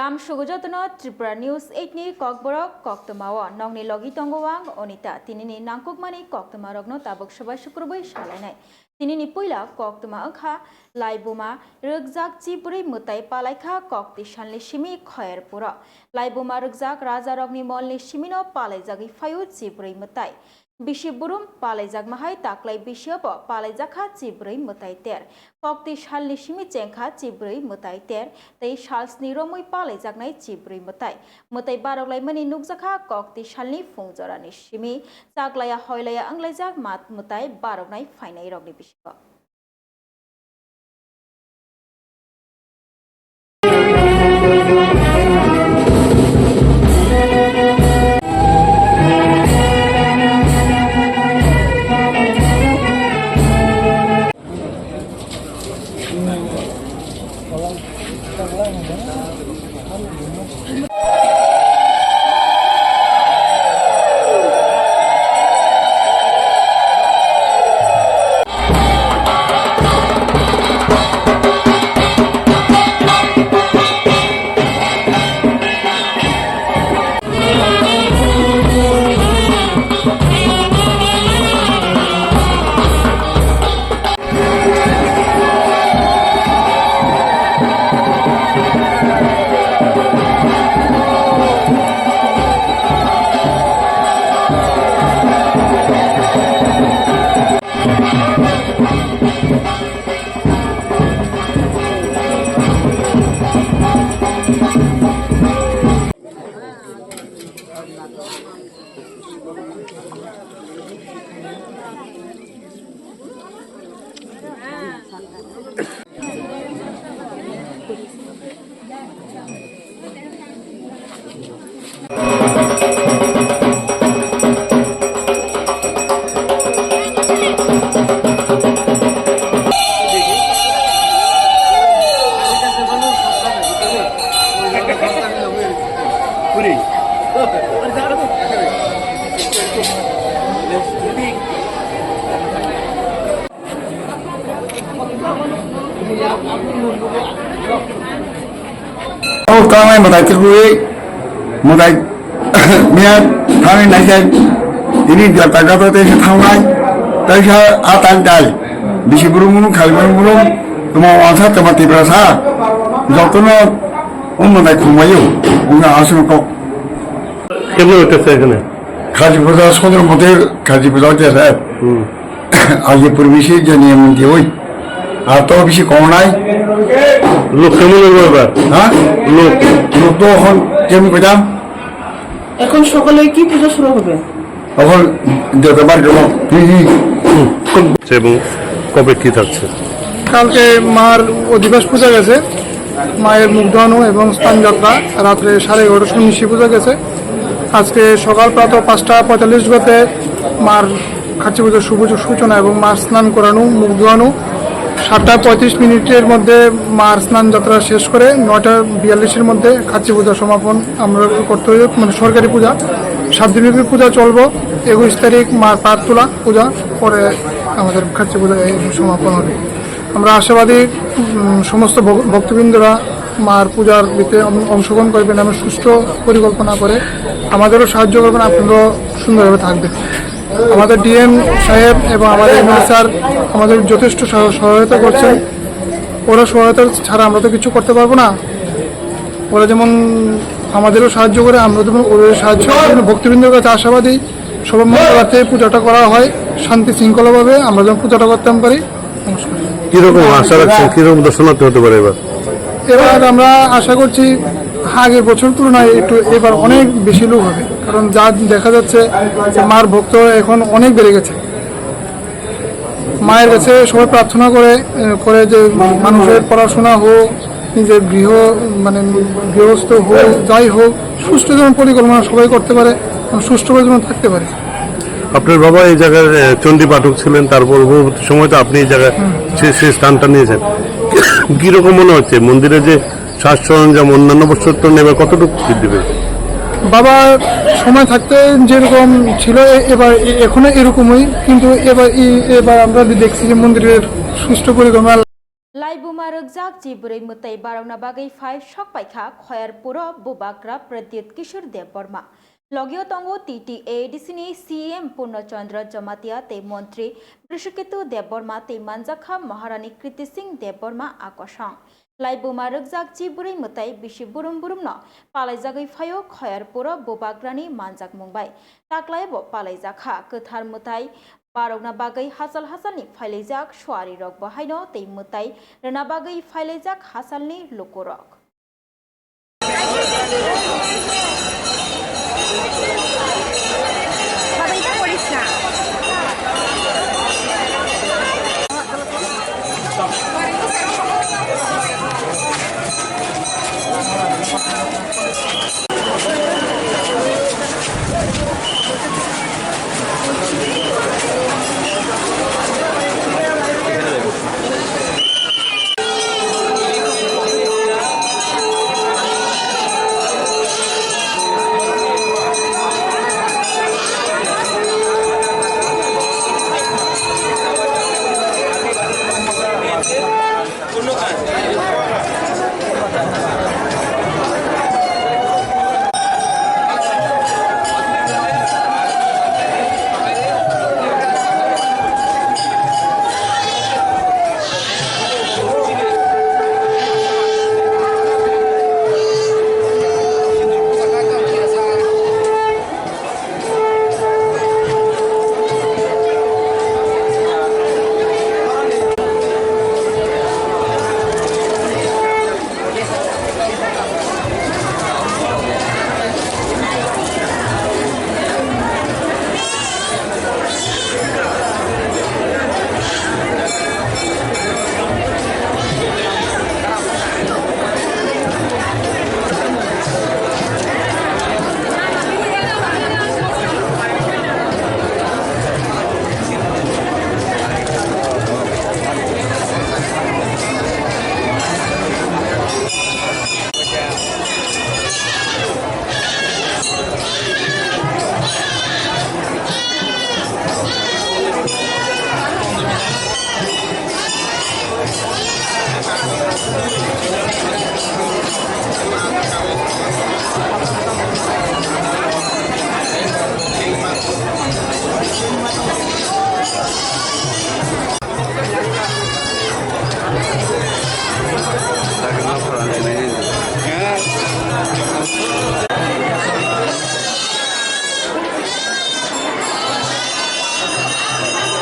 Salam Shugujatno Tripura News 8 ni Kokborok Koktamawa Nongni Logi Tongowang Onita Tinini Nangkukmani Koktamarogno Tabok Shabai Shukurbai Shalanai Tinini Puila Koktama Akha Laibuma Rugzak Chipuri Mutai Palaikha Kokti Shanli Shimi Khoyer Pura Laibuma Rugzak Raza Rogni Molni Shimino Palai Fayu Chipuri Mutai Bishiburum Palajak Mahai Taklai Bishop Palajaka Chibri Mutai Ter Kokti Shalni Shimi Chenka Chibri Mutai Ter They Shals Niromui Palajak Nai Chibri Mutai Mutai Baroklai Mani Nugzaka Kokti Shalni Fungzorani Shimi Taklaya Hoilaya Anglajak Mat Mutai Baroklai Finai Rogni Bishop Kami mutai terkui, mutai niat kami naik ini dia tagap itu setangai, tapi atas dal, bisi burung kalian burung, semua asal tempat berasa, jatuhnya mutai kumayu, bunga asal kok. Kemana itu sekarang? Kaji puja sekolah mutai kaji puja je aja permisi jadi yang dioi, atau bisi konai. লোক কেমন হবে হ্যাঁ লোক তো এখন কেমন কইতাম এখন সকালে কি পূজা শুরু হবে এখন যতবার গেল এবং কবে কি থাকছে কালকে মার অধিবাস পূজা গেছে মায়ের মুখ ধোয়ানো এবং স্নান যাত্রা রাত্রে 11:30 সন্ন্যাসী পূজা গেছে আজকে সকাল প্রাতঃ 5:45 গতে মার খাচ্চি পূজার শুভ সূচনা এবং মার স্নান করানো মুখ ধোয়ানো 7:35 মধ্যে মার স্নান যাত্রা শেষ করে 9:42 মধ্যে খাচ্চি পূজা সমাপন আমরা করতে হবে মানে সরকারি পূজা 7 দিনব্যাপী পূজা চলবো 21 তারিখ মার পাত তোলা পূজা পরে আমাদের খাচ্চি পূজা সমাপন হবে আমরা আশাবাদী সমস্ত ভক্তবৃন্দরা মার পূজার ভিতরে অংশগ্রহণ করবেন এবং সুষ্ঠু পরিকল্পনা করে আমাদেরও সাহায্য করবেন আপনারাও সুন্দরভাবে থাকবেন আমাদের ডিএম সাহেব এবং আমাদের এমএলএ স্যার আমাদের যথেষ্ট সহায়তা করছেন ওরা সহায়তা ছাড়া আমরা তো কিছু করতে পারবো না ওরা যেমন আমাদেরও সাহায্য করে আমরা যেমন ওদের সাহায্য ভক্তবৃন্দের কাছে আশাবাদী সবার মঙ্গলার্থে পূজাটা করা হয় শান্তি শৃঙ্খলাভাবে আমরা যেমন পূজাটা করতে পারি নমস্কার কিরকম আশা রাখছেন কিরকম দর্শনার্থী হতে পারে এবার আমরা আশা করছি আগের বছর তুলনায় একটু এবার অনেক বেশি লোক হবে কারণ যা দেখা যাচ্ছে যে মার ভক্ত এখন অনেক বেড়ে গেছে মায়ের কাছে সবাই প্রার্থনা করে যে মানুষের পড়াশোনা হোক নিজের গৃহস্থ হোক যাই হোক সুষ্ঠু যেমন পরিকল্পনা সবাই করতে পারে সুষ্ঠুভাবে যেমন থাকতে পারে আপনার বাবা এই জায়গায় চণ্ডী পাঠক ছিলেন তারপর পরবর্তী সময় তো আপনি এই জায়গায় সেই স্থানটা নিয়েছেন কিরকম মনে হচ্ছে মন্দিরে যে সাজ সরঞ্জাম অন্যান্য বছর তো নেবে কতটুকু বৃদ্ধি পেয়েছে বাবা সময় থাকতে যেরকম ছিল এবার এখনো এরকমই কিন্তু এবার আমরা দেখছি যে মন্দিরের সুষ্ঠু পরিকল্পনা लाइबुमा रगजाक जिबुरै मुतै बारावना बागै फाइ शक पाइखा खयार पुरो बुबाग्रा प्रद्युत किशोर देव बर्मा लगियो तंगो TTA CM पूर्णचंद्र जमातिया ते मंत्री बृषकेतु देव बर्मा ते मानजाखा महारानी कृति सिंह देव बर्मा आकर्षण लाइबुमा रगजाक जिबुरै मुतै बिसि बुरुम बुरुम न पालाइजागै फायो खयार पुरो बुबाग्रानि मानजाक मुंबाय ताक्लायबो पालाइजाखा कथार मुतै बारावना बागै हासल हासालनि फाइलाइजाक सवारि रक बहायनो तै मुतै रना बागै फाइलाइजाक हासालनि लोकोरक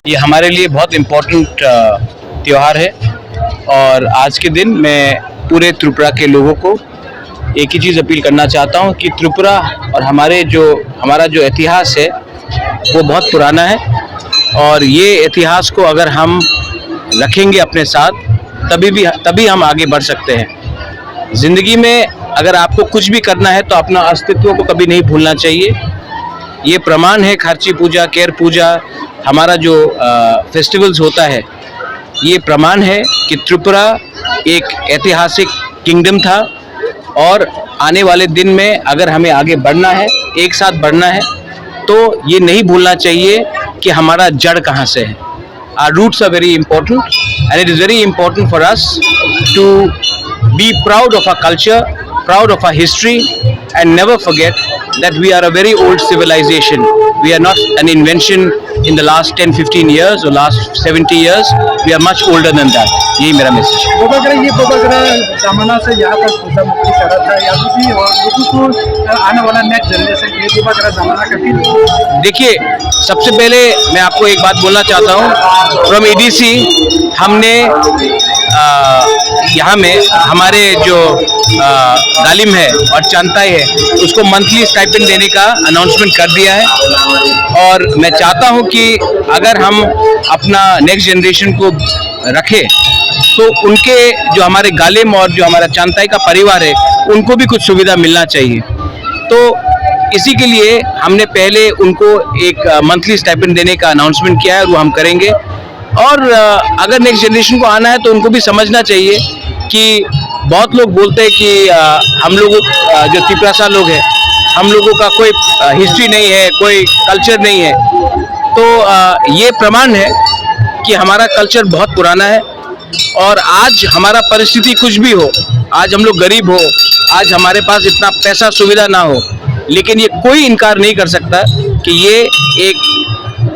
ये हमारे लिए बहुत इम्पोर्टेंट त्यौहार है और आज के दिन मैं पूरे त्रिपुरा के लोगों को एक ही चीज़ अपील करना चाहता हूँ कि त्रिपुरा और हमारा जो इतिहास है वो बहुत पुराना है और ये इतिहास को अगर हम रखेंगे अपने साथ तभी हम आगे बढ़ सकते हैं। ज़िंदगी में अगर आपको कुछ भी करना है तो अपना अस्तित्व को कभी नहीं भूलना चाहिए। ये प्रमाण है खर्ची पूजा, केर पूजा, हमारा जो फेस्टिवल्स होता है, ये प्रमाण है कि त्रिपुरा एक ऐतिहासिक किंगडम था और आने वाले दिन में अगर हमें आगे बढ़ना है, एक साथ बढ़ना है, तो ये नहीं भूलना चाहिए कि हमारा जड़ कहाँ से है। Our roots are very important and it is very important for us to be proud of our culture, proud of our history and never forget that we are a very old civilization. We are not an invention in the last 10-15 years or last 70 years. We are much older than that. यही मेरा message है। ये जमाना से यहाँ तक पूजा मुक्ति करा था या भी और लोगों को आने वाला नेक्स्ट जनरेशन के लिए जमाना का फील। देखिए, सबसे पहले मैं आपको एक बात बोलना चाहता हूँ। फ्रॉम EDC हमने यहाँ में हमारे जो गालिम है और चांताई है उसको मंथली स्टाइपेंड देने का अनाउंसमेंट कर दिया है और मैं चाहता हूँ कि अगर हम अपना नेक्स्ट जनरेशन को रखें तो उनके जो हमारे गालिम और जो हमारा चांताई का परिवार है उनको भी कुछ सुविधा मिलना चाहिए। तो इसी के लिए हमने पहले उनको एक मंथली स्टाइपेंड देने का अनाउंसमेंट किया है और वो हम करेंगे। और अगर नेक्स्ट जनरेशन को आना है तो उनको भी समझना चाहिए कि बहुत लोग बोलते हैं कि हम लोग जो त्रिपुरा लोग हैं हम लोगों का कोई हिस्ट्री नहीं है, कोई कल्चर नहीं है। तो ये प्रमाण है कि हमारा कल्चर बहुत पुराना है और आज हमारा परिस्थिति कुछ भी हो, आज हम लोग गरीब हो, आज हमारे पास इतना पैसा सुविधा ना हो, लेकिन ये कोई इनकार नहीं कर सकता कि ये एक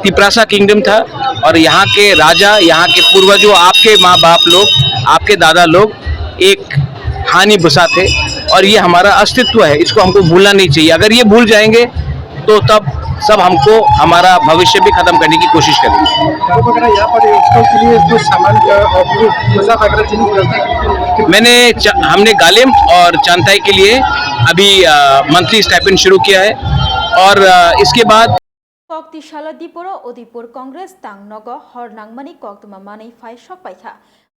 तिपरासा किंगडम था और यहाँ के राजा, यहाँ के पूर्वजों, आपके माँ बाप लोग, आपके दादा लोग एक हानि बसा थे और ये हमारा अस्तित्व है, इसको हमको भूलना नहीं चाहिए। अगर ये भूल जाएंगे तो तब सब हमको हमारा भविष्य भी खत्म करने की कोशिश करेंगे। यहाँ पर उसके लिए कुछ सामान हमने गालिम और चांताई के लिए अभी मंथली स्टाइपेंड शुरू किया है और इसके बाद कक्तिशाला दीपुर उदयपुर कांग्रेस तांगनग हरनांगमानी कक्तमा मानै फाइ सकपाइखा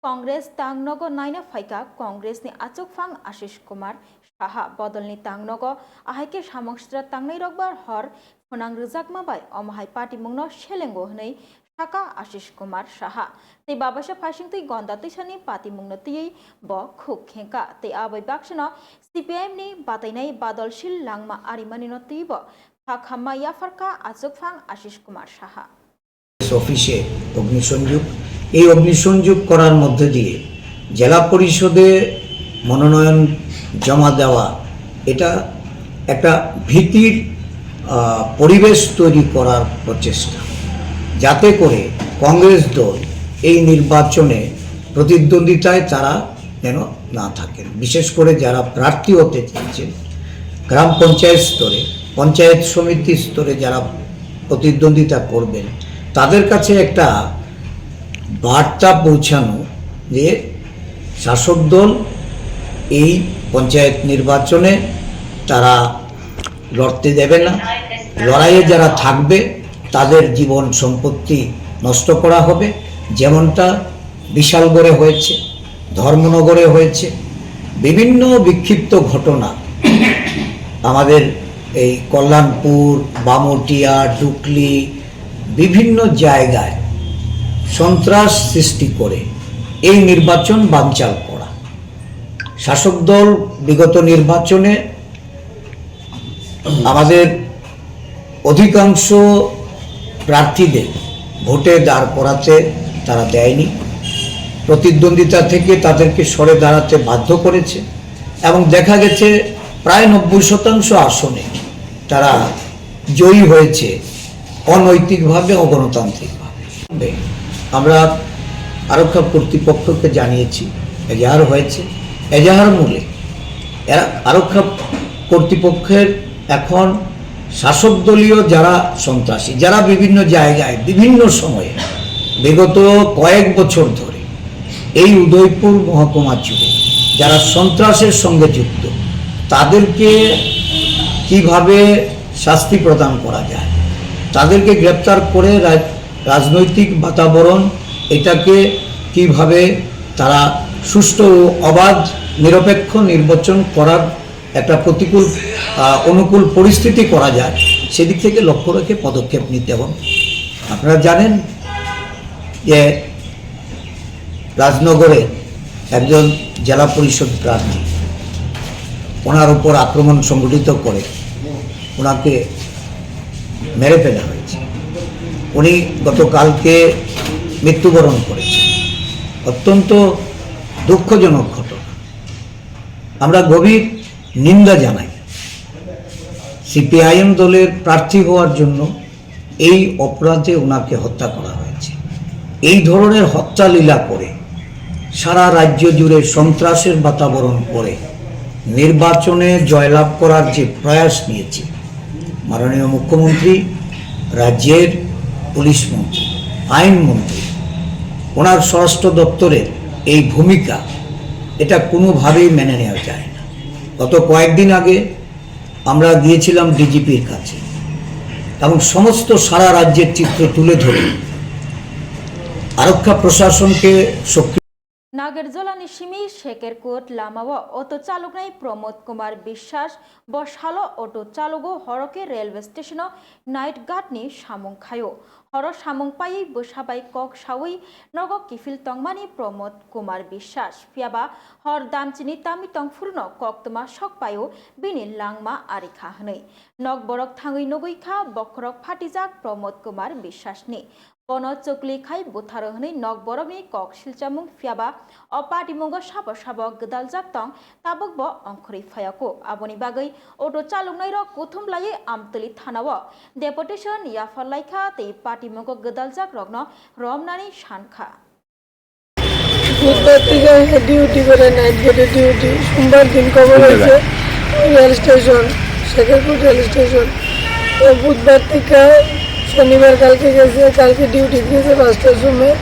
कांग्रेस तांगनग नायना फाइका कांग्रेसनि आचुकफां आशिष कुमार साहा बदलनि तांगनग आहाइके सामंस्रा तांगनै रगबार हर फनांग रिजाकमा बाय अमहाय पार्टी मुंगनो शेलेंगो हनै साका आशिष कुमार साहा ते बाबासा फाइसिंतै गन्दा तैसानि पार्टी मुंगनो तियै ब खुब खेंका ते आबै बाक्सनो सीपीआईएम नि बातायनाय बादलशील लांगमा आरिमानिनो तिब फाखामा याफारका आचुकफां आशिष कुमार साहा অফিসে অগ্নিসংযোগ এই অগ্নিসংযোগ করার মধ্যে দিয়ে জেলা পরিষদে মনোনয়ন জমা দেওয়া এটা একটা ভীতির পরিবেশ তৈরি করার প্রচেষ্টা যাতে করে কংগ্রেস দল এই নির্বাচনে প্রতিদ্বন্দ্বিতায় তারা যেন না থাকেন বিশেষ করে যারা প্রার্থী হতে চাইছেন গ্রাম পঞ্চায়েত স্তরে পঞ্চায়েত সমিতি স্তরে যারা প্রতিদ্বন্দ্বিতা করবেন তাদের কাছে একটা বার্তা পৌঁছানো যে শাসক দল এই পঞ্চায়েত নির্বাচনে তারা লড়তে দেবে না লড়াইয়ে যারা থাকবে তাদের জীবন সম্পত্তি নষ্ট করা হবে যেমনটা বিশালগড়ে হয়েছে ধর্মনগরে হয়েছে বিভিন্ন বিক্ষিপ্ত ঘটনা আমাদের এই কল্যাণপুর বামুটিয়া ডুকলি বিভিন্ন জায়গায় সন্ত্রাস সৃষ্টি করে এই নির্বাচন বানচাল করা শাসক দল বিগত নির্বাচনে আমাদের অধিকাংশ প্রার্থীদের ভোটে দাঁড় করাতে তারা দেয়নি প্রতিদ্বন্দ্বিতা থেকে তাদেরকে সরে দাঁড়াতে বাধ্য করেছে এবং দেখা গেছে প্রায় 90% আসনে তারা জয়ী হয়েছে অনৈতিকভাবে অগণতান্ত্রিকভাবে আমরা আরক্ষা কর্তৃপক্ষকে জানিয়েছি এজাহার হয়েছে এজাহার মূলে আরক্ষা কর্তৃপক্ষের এখন শাসক দলীয় যারা সন্ত্রাসী যারা বিভিন্ন জায়গায় বিভিন্ন সময়ে বিগত কয়েক বছর ধরে এই উদয়পুর মহকুমা জুড়ে যারা সন্ত্রাসের সঙ্গে যুক্ত তাদেরকে কিভাবে শাস্তি প্রদান করা যায় তাদেরকে গ্রেপ্তার করে রাজনৈতিক বাতাবরণ এটাকে কিভাবে তারা সুষ্ঠু ও অবাধ নিরপেক্ষ নির্বাচন করার একটা প্রতিকূল অনুকূল পরিস্থিতি করা যায় সেদিক থেকে লক্ষ্য রেখে পদক্ষেপ নিতে হবে আপনারা জানেন যে রাজনগরে একজন জেলা পরিষদ প্রার্থী ওনার উপর আক্রমণ সংগঠিত করে ওনাকে মেরে ফেলা হয়েছে উনি গতকালকে মৃত্যুবরণ করেছেন অত্যন্ত দুঃখজনক ঘটনা আমরা গভীর নিন্দা জানাই সিপিআইএম দলের প্রার্থী হওয়ার জন্য এই অপরাধে ওনাকে হত্যা করা হয়েছে এই ধরনের হত্যা লীলা করে সারা রাজ্য জুড়ে সন্ত্রাসের বাতাবরণ করে নির্বাচনে জয়লাভ করার যে প্রয়াস নিয়েছে মাননীয় মুখ্যমন্ত্রী রাজ্যের পুলিশ মন্ত্রী আইনমন্ত্রী ওনার স্বরাষ্ট্র দপ্তরের এই ভূমিকা এটা কোনোভাবেই মেনে নেওয়া যায় না গত কয়েকদিন আগে আমরা গিয়েছিলাম ডিজিপির কাছে এবং সমস্ত সারা রাজ্যের চিত্র তুলে ধরে আরক্ষা প্রশাসনকে সক্রিয় नागेरजोलानि सिमी शेकेरकोट लामाव अटो चालकनाय प्रमोद कुमार विश्वास बसालो अटो चालको हरके रेलवे स्टेशन नाइट गार्डनि सामुं खायो हर सामुं पायै बोसाबाय कक सावै नग किफिल तंगमानि प्रमोद कुमार विश्वास फियाबा हर दामचिनि तामि तंगफुरनो कक्तमा सकपायो बिनि लांगमा आरिखा हनै नग बरक थाङै नगैखा बखरक फाटिजाक प्रमोद कुमार विश्वासनि বন চকলি খাই বুথার হनै নক বরকনি কক শিলচামুং ফিয়াবা অপাটিমুঙ্গ সাবর সাবক গদাল জাকতং তাবক ব অংখরি ফায়াকো আবনি বাগৈ অটো চালুকনাই রক কুথুম লাयै আমতলি থানাও ডেপুটেশন ইয়াফাল লাইখা তৈ পাটিমুঙ্গ গদাল জাক রগ্ন রমনানি সানখা বুধবার থেকে ডিউটি করে নাইট বোর্ডে ডিউটি সোমবার দিন খবর হয়েছে rail station Shekharpur rail station তো বুধবার থেকে শনিবার কালকে গেছে কালকে ডিউটি দিয়েছে 5টার সময়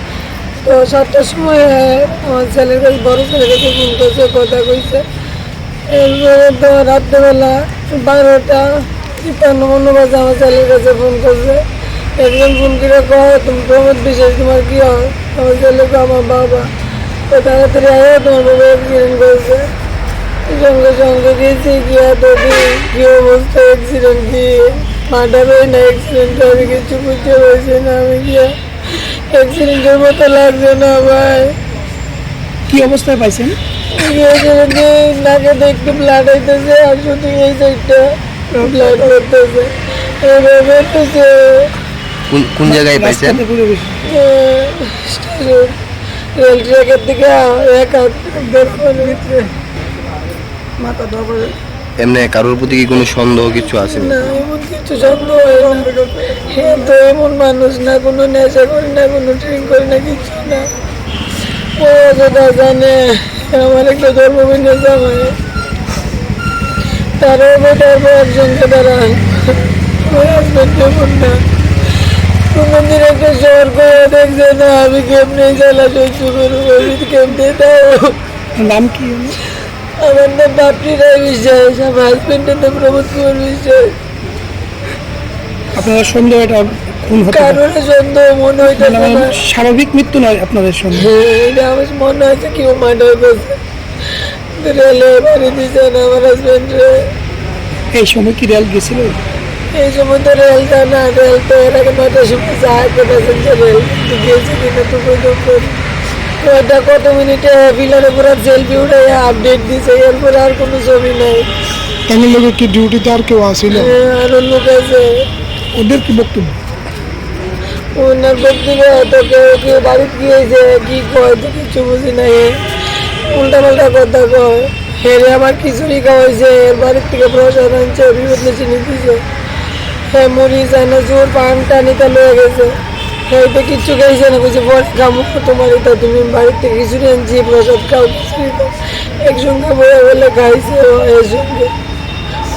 তো 7টার সময় আমার ছেলের কাছে বড় ছেলের কাছে ফোন করছে কথা কইছে এরপরে তো রাত্রেবেলা 12:53 বাজে আমার ছেলের কাছে ফোন করছে একজন ফোন করে কয় তুমি প্রমোদ বিশেষ তোমার কি হয় আমার ছেলেকে আমার বাবা তো তাড়াতাড়ি আয় তোমার বাবা অ্যাক্সিডেন্ট করেছে সঙ্গে সঙ্গে গেছি গিয়া তো কি অবস্থা অ্যাক্সিডেন্ট কি মার্ডার হয় না অ্যাক্সিডেন্ট আমি কিছু বুঝতে পারছি না আমি গিয়া অ্যাক্সিডেন্টের মতো লাগছে না ভাই। কি অবস্থায় পাইছেন? নাকে একটু ব্লাড হইতেছে আর শুধু এই সাইডটা ব্লাড করতেছে এইভাবে কোন জায়গায় পাইছেন? রেল ট্র্যাকের দিকে এক হাত ভিতরে মাথা ধরে। এমনি কারোর প্রতি কি কোনো সন্দেহ কিছু আছে? না এমন কিছু সন্দেহ হয় না, হ্যাঁ তো এমন মানুষ না, কোনো নেশা করে না, কোনো ড্রিঙ্ক করে না, কিছু না। ও যেটা জানে আমার একটা ধর্মভিন্ন জামাই তারও বেটার একজনকে দাঁড়ায় ওই হাজবেন্ড এমন না। কোনদিন একটা শহর করে দেখছে না আমি কেমনি জ্বালা সহ্য করবো, আমি কেমনি দাও। নাম কি? আমার নাম বাপরি রায় বিশ্বাস, আমার হাজবেন্ডের নাম প্রমোদ কুমার বিশ্বাস। আপনাদের সন্দেহ এটা খুন হতে পারে? কারণে সন্দেহ মনে হইতেছে না, স্বাভাবিক মৃত্যু নয় আপনাদের সন্দেহ? এটা আমার মনে হয়েছে কেউ মার্ডার করছে। রেলে বাড়ি দিয়েছে না আমার হাজবেন্ডে। এই সময় কি রেল গেছিল? এই সময় তো রেলটা না, রেল তো এর আগে 9টার সময় যায় প্যাসেঞ্জার রেল গিয়েছে কিনা তো পর্যন্ত ওটা কত মিনিটে বিলারে পুরো সেলফি উঠে আপডেট দিছে, এরপরে আর কোনো ছবি নাই। তাহলে লোকের কি ডিউটিতে আর কেউ আসিল? আরো লোক আছে। ওদের কি বক্তব্য? ওনার বক্তব্য তো কেউ বাড়িতে গিয়েছে কি কয় তো কিছু বুঝি নাই, উল্টা পাল্টা কথা কয়। হেরে আমার খিচুড়ি খাওয়াইছে, এর বাড়ির থেকে প্রসাদ আনছে, বিভিন্ন চিনি দিছে। হ্যাঁ মুড়ি চানাচুর পান টানিটা লয়ে গেছে, হ্যাঁ কিচ্ছু খাইছে না, কিছু পরে খামো তোমার এটা তুমি বাড়ির থেকে খিচুড়ি আনছি প্রসাদ খাও খিচুড়ি খাও। একসঙ্গে বয়ে বলে খাইছে এর সঙ্গে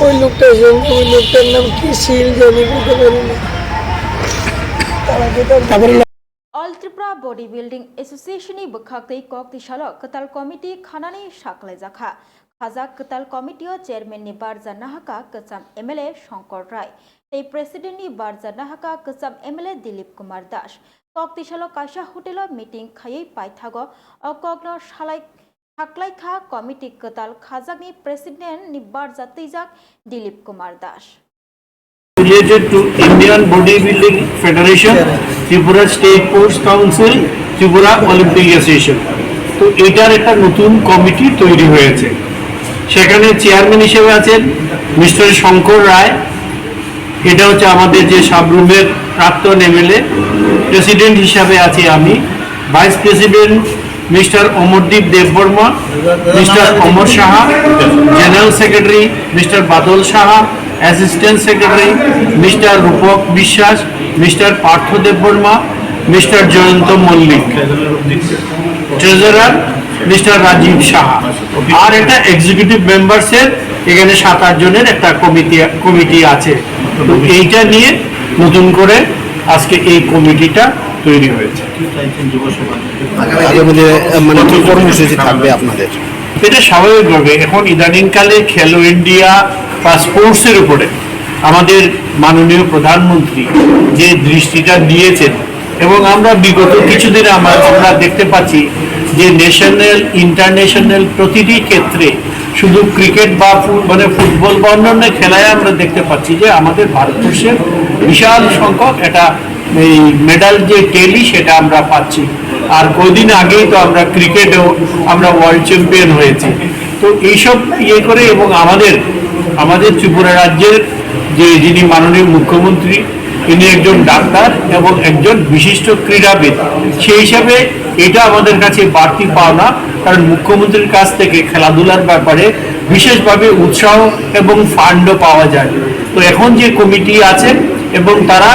ওই লোকটার সঙ্গে, ওই লোকটার নাম কি শিল জানি বুঝতে পারি না। তারপরে অল ত্রিপুরা বডি বিল্ডিং এসোসিয়েশনनि बखाक्तै कक तिसालो कताल कमिटी खानानि साखलाय जाखा खाजा कताल कमिटिओ चेयरमैननि बारजा नाहाका कचाम एमएलए शंकर राय तै प्रेसिडेंटनि बारजा नाहाका कचाम एमएलए दिलीप कुमार दास कक तिसालो काशा होटेलो मीटिंग खायै पाइथागो अकग्न सालाय साखलायखा कमिटी कताल खाजाकनि प्रेसिडेंटनि बारजा तैजाक Dilip Kumar Das related to Indian Bodybuilding Federation, Tripura State Sports Council, Tripura Olympic Association। তো এটার একটা নতুন কমিটি তৈরি হয়েছে, সেখানে চেয়ারম্যান হিসেবে আছেন মিস্টার শঙ্কর রায়, এটা হচ্ছে আমাদের যে সাবরুমের প্রাক্তন এমএলএ। প্রেসিডেন্ট হিসাবে আছি আমি, vice president mister Amardeep Debbarma, mister Amar Saha, general secretary mister Badal Saha, assistant secretary mister Rupak Biswas, mister Partha Debbarma, mister Jayanta Mallick, treasurer mister Rajib Saha, আর একটা এক্সিকিউটিভ মেম্বারসের এখানে 7-8 জনের একটা কমিটি আছে। তো এইটা নিয়ে নতুন করে আজকে এই কমিটিটা তৈরি হয়েছে। মানে কি কর্মসূচি থাকবে আপনাদের? এটা স্বাভাবিকভাবে এখন ইদানিংকালে খেলো ইন্ডিয়া বা স্পোর্টসের উপরে আমাদের মাননীয় প্রধানমন্ত্রী যে দৃষ্টিটা দিয়েছেন, এবং আমরা বিগত কিছুদিনে আমরা দেখতে পাচ্ছি যে ন্যাশনাল ইন্টারন্যাশনাল প্রতিটি ক্ষেত্রে শুধু ক্রিকেট বা মানে ফুটবল বা অন্যান্য খেলায় আমরা দেখতে পাচ্ছি যে আমাদের ভারতবর্ষের বিশাল সংখ্যক এটা এই মেডাল যে টেলি সেটা আমরা পাচ্ছি। আর কয়েকদিন আগেই তো আমরা ক্রিকেটেও আমরা ওয়ার্ল্ড চ্যাম্পিয়ন হয়েছি। তো এইসব করে এবং আমাদের ত্রিপুরা রাজ্যের যিনি মাননীয় মুখ্যমন্ত্রী ইনি একজন ডাক্তার এবং একজন বিশিষ্ট ক্রীড়াবিদ। সেই হিসাবে এটা আমাদের কাছে বাড়তি পাওনা, কারণ মুখ্যমন্ত্রীর কাছ থেকে খেলাধুলার ব্যাপারে বিশেষভাবে উৎসাহ এবং ফান্ডও পাওয়া যায়। তো এখন যে কমিটি আছে এবং তারা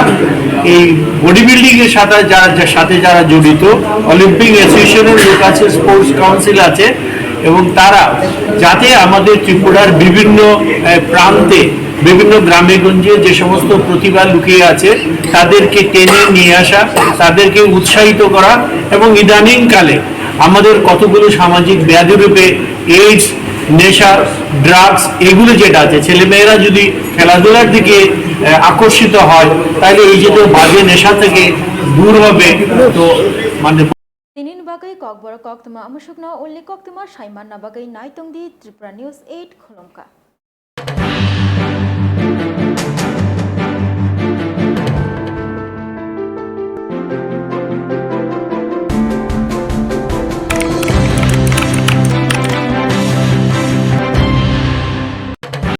এই বডি বিল্ডিং এর সাথে যারা জড়িত, অলিম্পিক অ্যাসোসিয়েশনের লোক আছে, স্পোর্টস কাউন্সিল আছে, এবং তারা যাতে আমাদের ত্রিপুরার বিভিন্ন প্রান্তে, বিভিন্ন গ্রামে গঞ্জে যে সমস্ত প্রতিভা লুকিয়ে আছে তাদেরকে টেনে নিয়ে আসা, তাদেরকে উৎসাহিত করা, এবং ইদানিংকালে আমাদের কতগুলো সামাজিক ব্যাধি রূপে এইডস, নেশা, ড্রাগস এগুলো যেটা আছে, ছেলেমেয়েরা যদি খেলাধুলার দিকে আকর্ষিত হয় তাহলে এই যে বাজে নেশা থেকে দূর হবে। তো মানে Tinin bagai kok borok kok tuma amusuk na uli kok tuma Saiman na bagai naitung di Tripura News 8 Kolomka.